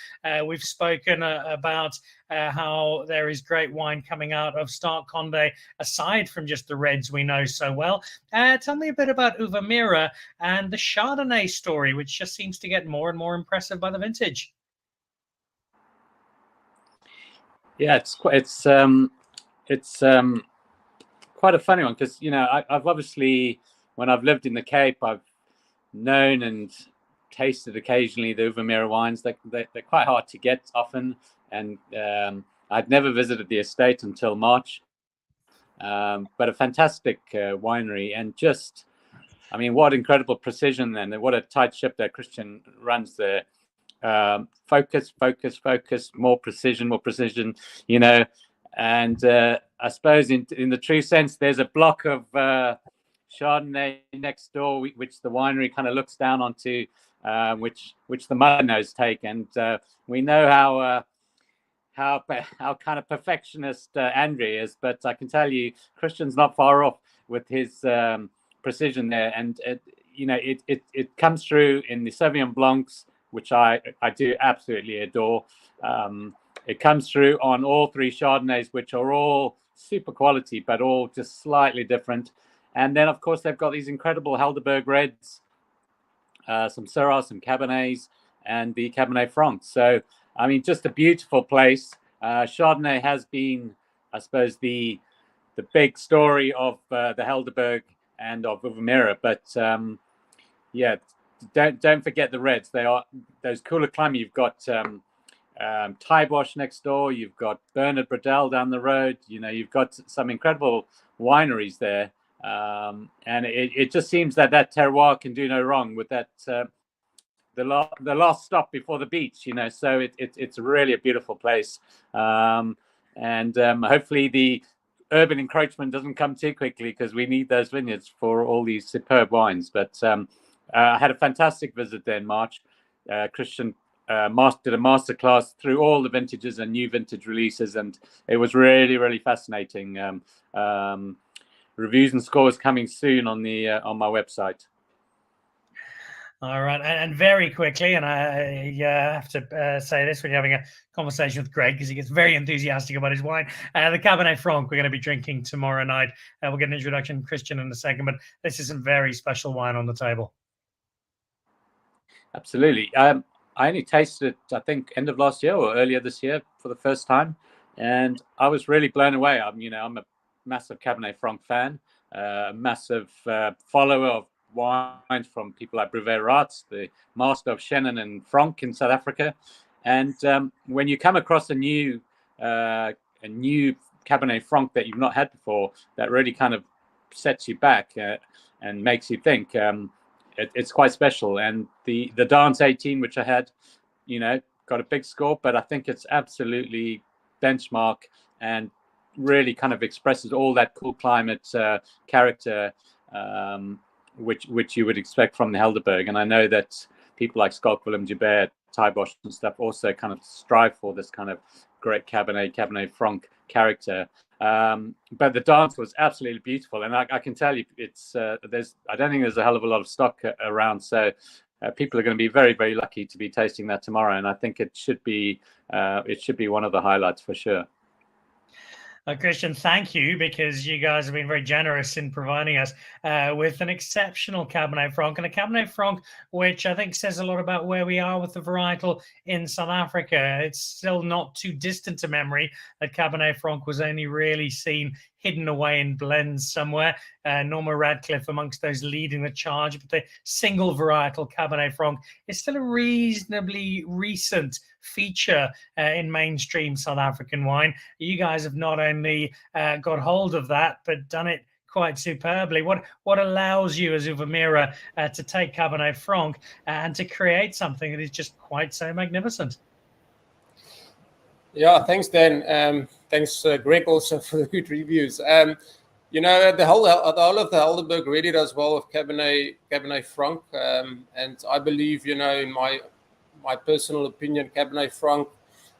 We've spoken about how there is great wine coming out of Stark-Condé, aside from just the reds we know so well. Tell me a bit about Uva Mira and the Chardonnay story, which just seems to get more and more impressive by the vintage. Yeah, it's quite a funny one, because I've obviously, when I've lived in the Cape, I've known and tasted occasionally the Uva Mira wines. They're quite hard to get often, and I'd never visited the estate until March. But a fantastic winery, and just, I mean, what incredible precision, and what a tight ship that Christian runs there. Focus, more precision, and I suppose in the true sense, there's a block of Chardonnay next door, which the winery kind of looks down onto, which the Mother-Nose take, and we know how kind of perfectionist Andre is, but I can tell you Christian's not far off with his precision there, and it comes through in the Sauvignon Blancs, which I do absolutely adore. It comes through on all 3 Chardonnays, which are all super quality, but all just slightly different. And then, of course, they've got these incredible Helderberg Reds, some Syrah, some Cabernets, and the Cabernet Franc. So, I mean, just a beautiful place. Chardonnay has been, I suppose, the big story of the Helderberg and of Uva Mira. But, don't forget the Reds. They are those cooler climate. You've got Tybosh next door. You've got Bernard Bradell down the road. You've got some incredible wineries there. And it just seems that terroir can do no wrong with that, the last stop before the beach, so it's really a beautiful place. And hopefully the urban encroachment doesn't come too quickly, because we need those vineyards for all these superb wines. But I had a fantastic visit there in March. Christian did a masterclass through all the vintages and new vintage releases, and it was really, really fascinating. Reviews and scores coming soon on my website. All right, and very quickly, and I have to say this when you're having a conversation with Greg, because he gets very enthusiastic about his wine. The Cabernet Franc we're going to be drinking tomorrow night. We'll get an introduction to Christian in a second, but this is some very special wine on the table. Absolutely. I only tasted it, I think, end of last year or earlier this year for the first time, and I was really blown away. I'm a massive Cabernet Franc fan, massive follower of wines from people like Brevet Raats, the master of Chenin and Franc in South Africa. And when you come across a new Cabernet Franc that you've not had before, that really kind of sets you back and makes you think. It's quite special. And the Dance 18, which I had, got a big score, but I think it's absolutely benchmark and really kind of expresses all that cool climate character, which you would expect from the Helderberg. And I know that people like Schalk Willem Joubert, Tybosh and stuff also kind of strive for this kind of great Cabernet Franc character. But the dance was absolutely beautiful, and I can tell you, it's I don't think there's a hell of a lot of stock around, so people are going to be very, very lucky to be tasting that tomorrow, and I think it should be one of the highlights for sure. Christian, thank you, because you guys have been very generous in providing us with an exceptional Cabernet Franc, and a Cabernet Franc which I think says a lot about where we are with the varietal in South Africa. It's still not too distant to memory that Cabernet Franc was only really seen hidden away in blends somewhere. Norma Radcliffe amongst those leading the charge, but the single varietal Cabernet Franc is still a reasonably recent feature in mainstream South African wine. You guys have not only got hold of that, but done it quite superbly. What allows you as Uva Mira to take Cabernet Franc and to create something that is just quite so magnificent? Yeah, thanks, Dan. Thanks, Greg, also for the good reviews. The whole of the Helderberg really does well with Cabernet Franc, and I believe, in my personal opinion, Cabernet Franc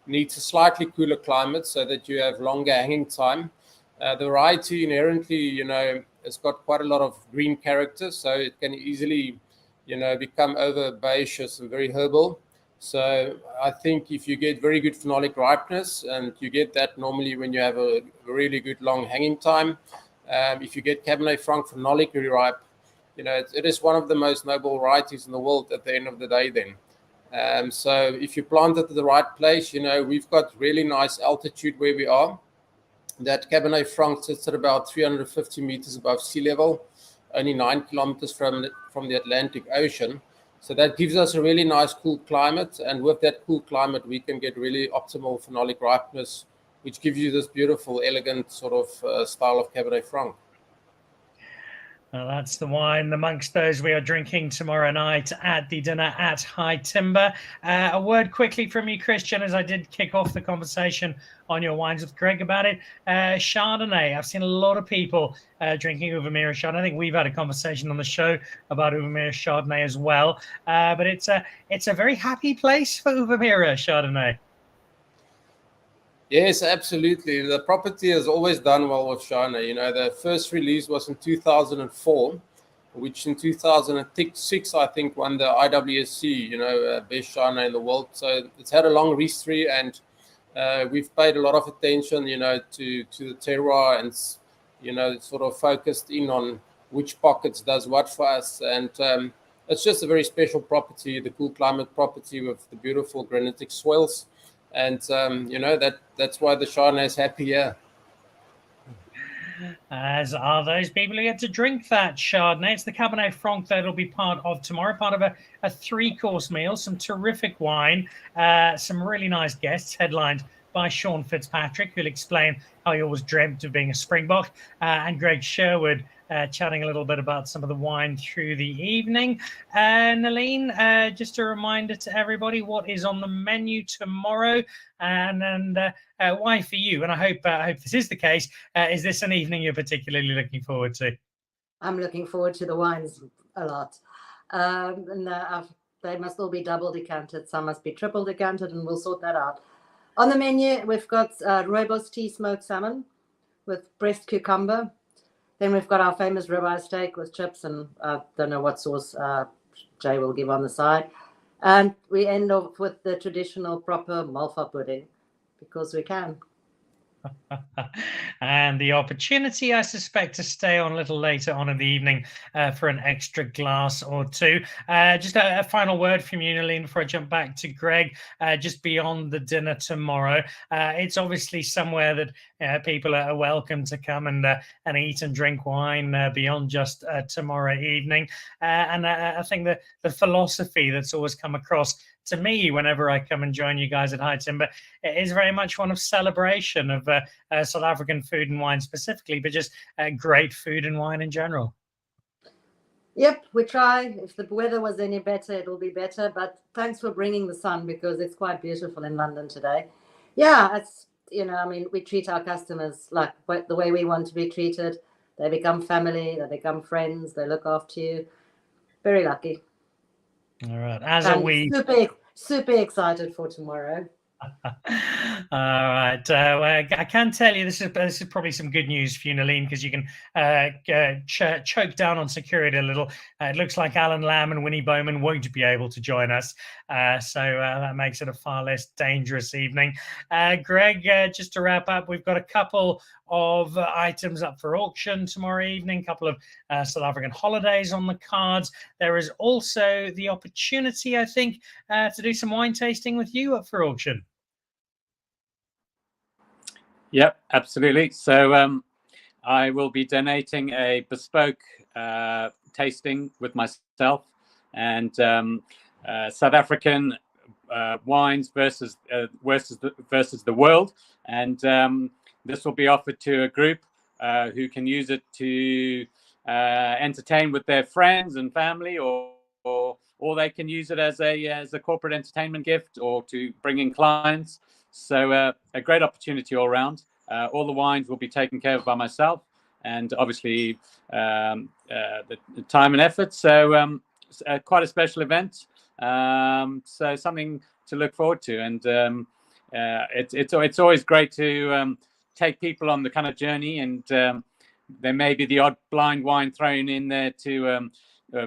needs a slightly cooler climate so that you have longer hanging time. The variety inherently, has got quite a lot of green character, so it can easily, become over herbaceous and very herbal. So I think if you get very good phenolic ripeness, and you get that normally when you have a really good long hanging time, if you get Cabernet Franc phenolically ripe, it is one of the most noble varieties in the world at the end of the day then. So if you plant it at the right place, we've got really nice altitude where we are. That Cabernet Franc sits at about 350 meters above sea level, only 9 kilometers from the Atlantic Ocean. So that gives us a really nice cool climate, and with that cool climate, we can get really optimal phenolic ripeness, which gives you this beautiful, elegant sort of style of Cabernet Franc. Well, that's the wine amongst those we are drinking tomorrow night at the dinner at High Timber. A word quickly from you, Christian, as I did kick off the conversation on your wines with Greg about it. Chardonnay. I've seen a lot of people drinking Uva Mira Chardonnay. I think we've had a conversation on the show about Uva Mira Chardonnay as well. But it's a very happy place for Uva Mira Chardonnay. Yes, absolutely. The property has always done well with Chardonnay. The first release was in 2004, which in 2006, I think, won the IWSC, best Chardonnay in the world. So it's had a long history, and we've paid a lot of attention, to the terroir, and, sort of focused in on which pockets does what for us. And it's just a very special property, the cool climate property with the beautiful granitic soils. And, that's why the Chardonnay is happy here. As are those people who get to drink that Chardonnay. It's the Cabernet Franc that'll be part of tomorrow, part of a three-course meal, some terrific wine, some really nice guests, headlined by Sean Fitzpatrick, who'll explain how he always dreamt of being a Springbok, and Greg Sherwood chatting a little bit about some of the wine through the evening. Neleen, just a reminder to everybody what is on the menu tomorrow, and why for you. And I hope this is the case. Is this an evening you're particularly looking forward to? I'm looking forward to the wines a lot. They must all be double decanted. Some must be triple decanted, and we'll sort that out. On the menu, we've got rooibos tea smoked salmon with breast cucumber. Then we've got our famous ribeye steak with chips, and I don't know what sauce Jay will give on the side. And we end off with the traditional proper malva pudding, because we can. And the opportunity, I suspect, to stay on a little later on in the evening for an extra glass or two. Just a final word from you, Neleen, before I jump back to Greg. Just beyond the dinner tomorrow, it's obviously somewhere that people are welcome to come and eat and drink wine beyond just tomorrow evening. And I think that the philosophy that's always come across to me whenever I come and join you guys at High Timber, it is very much one of celebration of South African food and wine specifically, but just great food and wine in general. Yep, we try. If the weather was any better, it'll be better. But thanks for bringing the sun, because it's quite beautiful in London today. Yeah, it's, I mean, we treat our customers like the way we want to be treated. They become family, they become friends, they look after you. Very lucky. All right. As are we. Super excited for tomorrow. All right. Well, I can tell you this is probably some good news for you, Neleen, because you can choke down on security a little. It looks like Alan Lamb and Winnie Bowman won't be able to join us, so that makes it a far less dangerous evening. Greg, just to wrap up, we've got a couple of items up for auction tomorrow evening, a couple of South African holidays on the cards. There is also the opportunity, I think, to do some wine tasting with you up for auction. Yep, absolutely. So I will be donating a bespoke tasting with myself and South African wines versus the world, and this will be offered to a group who can use it to entertain with their friends and family, or they can use it as a corporate entertainment gift or to bring in clients. So a great opportunity all around. All the wines will be taken care of by myself, and obviously the time and effort. So quite a special event. So something to look forward to, and it's always great to take people on the kind of journey, and there may be the odd blind wine thrown in there to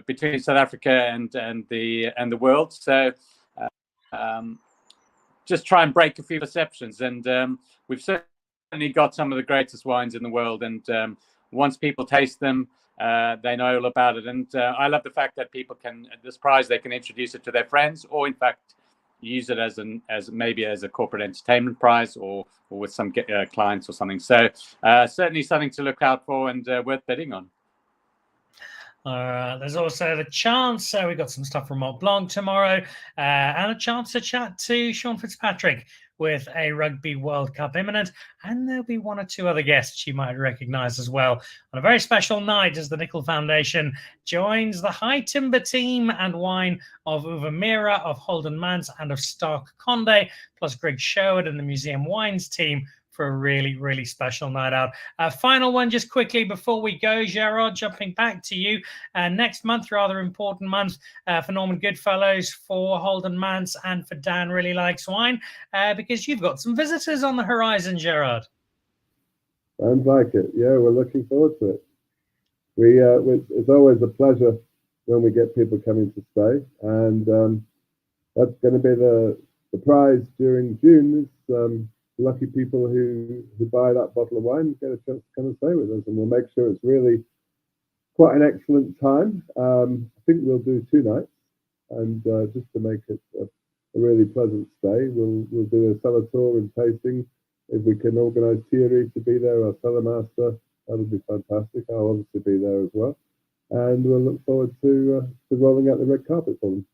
between South Africa and the world. So just try and break a few perceptions, and we've certainly got some of the greatest wines in the world, and once people taste them, they know all about it. And I love the fact that people can, at this prize, they can introduce it to their friends, or in fact use it as maybe as a corporate entertainment prize, or with some clients or something. So certainly something to look out for, and worth bidding on. There's also the chance, we've got some stuff from Mont Blanc tomorrow, and a chance to chat to Sean Fitzpatrick with a Rugby World Cup imminent, and there'll be one or two other guests you might recognize as well on a very special night as the Nickel Foundation joins the High Timber team and wine of Mira, of Holden, Manz, and of Stark-Condé, plus Greg Sherwood and the Museum Wines team for a really, really special night out. Final one, just quickly before we go, Gerard, jumping back to you. Next month, rather important month for Norman Goodfellows, for Holden, Manz, and for Dan Really Likes Wine, because you've got some visitors on the horizon, Gerard. Sounds like it. Yeah, we're looking forward to it. It's always a pleasure when we get people coming to stay, and that's going to be the prize during June. Is lucky people who buy that bottle of wine get a chance to come and stay with us, and we'll make sure it's really quite an excellent time. I think we'll do 2 nights, and just to make it a really pleasant stay, we'll do a cellar tour and tasting. If we can organise Thierry to be there, our cellar master, That'll be fantastic. I'll obviously be there as well, and we'll look forward to rolling out the red carpet for them.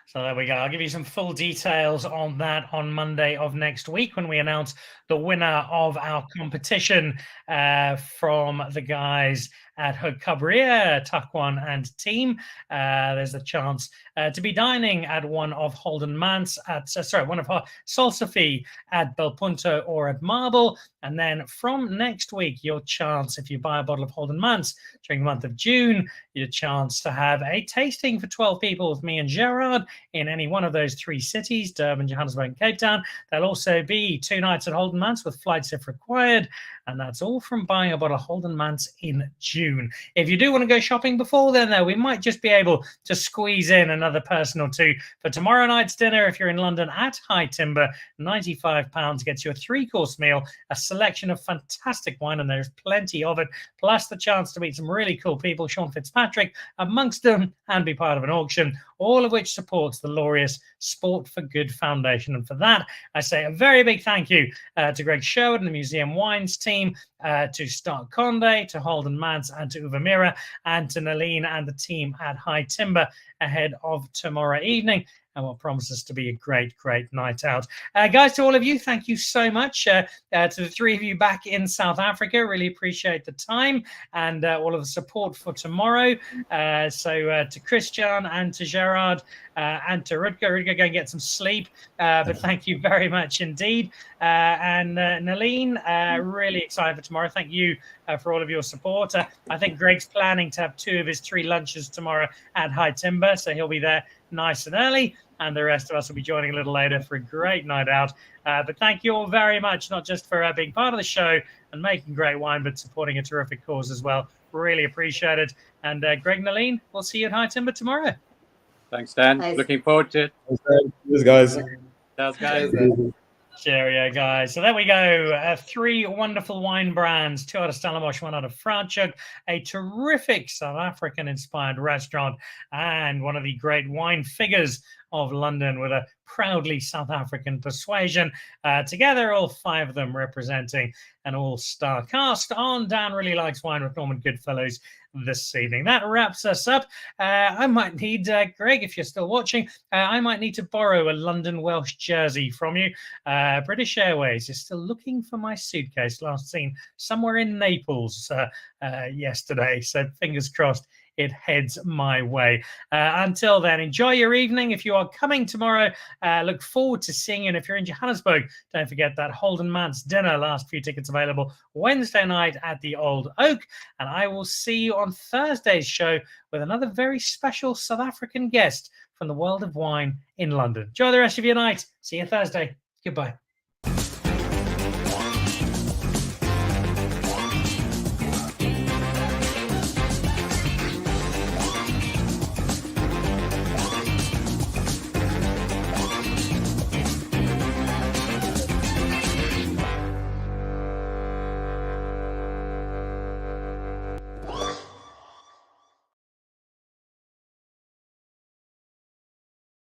So there we go. I'll give you some full details on that on Monday of next week when we announce the winner of our competition from the guys at Hood Cabrier, Takwan and team. There's a chance to be dining at one of Holden Manz at, one of Solsafi at Belpunto or at Marble. And then from next week, your chance, if you buy a bottle of Holden Manz during the month of June, your chance to have a tasting for 12 people with me and Gerard in any one of those 3 cities, Durban, Johannesburg, and Cape Town. There'll also be 2 nights at Holden Manz with flights if required. And that's all from buying a bottle of Holden Manz in June. If you do want to go shopping before then, though, we might just be able to squeeze in another person or 2 for tomorrow night's dinner. If you're in London at High Timber, £95 gets you a 3-course meal, a selection of fantastic wine, and there's plenty of it, plus the chance to meet some really cool people, Sean Fitzpatrick amongst them, and be part of an auction, all of which supports the Laureus Sport for Good Foundation. And for that, I say a very big thank you to Greg Sherwood and the Museum Wines team, to Stark-Condé, to Holden Manz, and to Mira, and to Neleen and the team at High Timber ahead of tomorrow evening, and what promises to be a great, great night out. Guys, to all of you, thank you so much. To the 3 of you back in South Africa, really appreciate the time and all of the support for tomorrow. So to Christian and to Gerard and to Rutger, go and get some sleep. But thank you very much indeed. And Neleen, really excited for tomorrow. Thank you for all of your support. I think Greg's planning to have 2 of his 3 lunches tomorrow at High Timber, so he'll be there nice and early, and the rest of us will be joining a little later for a great night out. But thank you all very much, not just for being part of the show and making great wine, but supporting a terrific cause as well. Really appreciate it. And Greg, Neleen, we'll see you at High Timber tomorrow. Thanks, Dan. Nice. Looking forward to it. Cheers, guys. Cheers, guys. Cheerio, guys. So there we go. 3 wonderful wine brands, 2 out of Stellenbosch, 1 out of Franschhoek, a terrific South African-inspired restaurant, and one of the great wine figures of London with a proudly South African persuasion. Together, all 5 of them representing an all-star cast on Dan Really Likes Wine with Norman Goodfellows this evening. That wraps us up. I might need, Greg, if you're still watching, I might need to borrow a London Welsh jersey from you. British Airways is still looking for my suitcase, last seen somewhere in Naples yesterday. So fingers crossed it heads my way. Until then, enjoy your evening. If you are coming tomorrow, look forward to seeing you. And if you're in Johannesburg, don't forget that Holden Manz dinner. Last few tickets available Wednesday night at the Old Oak. And I will see you on Thursday's show with another very special South African guest from the world of wine in London. Enjoy the rest of your night. See you Thursday. Goodbye.